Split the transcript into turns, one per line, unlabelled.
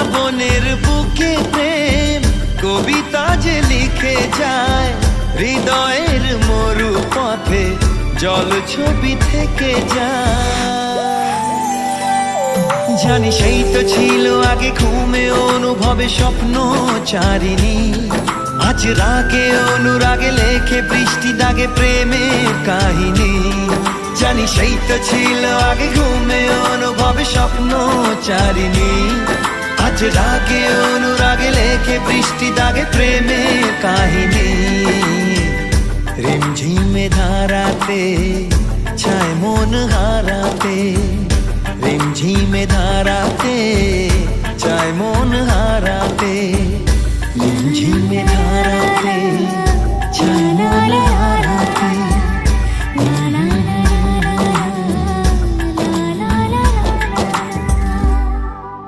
শ্রাবণের বুকে প্রেম কবিতা যে লিখে যায়, হৃদয়ের মরু পথে জল ছবি থেকে যায়। জানি সেই তো ছিল আগে ঘুমে অনুভবে স্বপ্ন চারিণী, আজ রাগে অনুরাগে লেখে বৃষ্টি দাগে প্রেমের কাহিনী। জানি সেই তো ছিল আগে ঘুমে অনুভবে স্বপ্ন চারিণী, আজ রাগে অনুরাগে লেখে বৃষ্টি দাগে প্রেমের কাহিনী। রিমঝিমে ধারাতে ছায় মন হারাতে, রিমঝিমে ধারাতে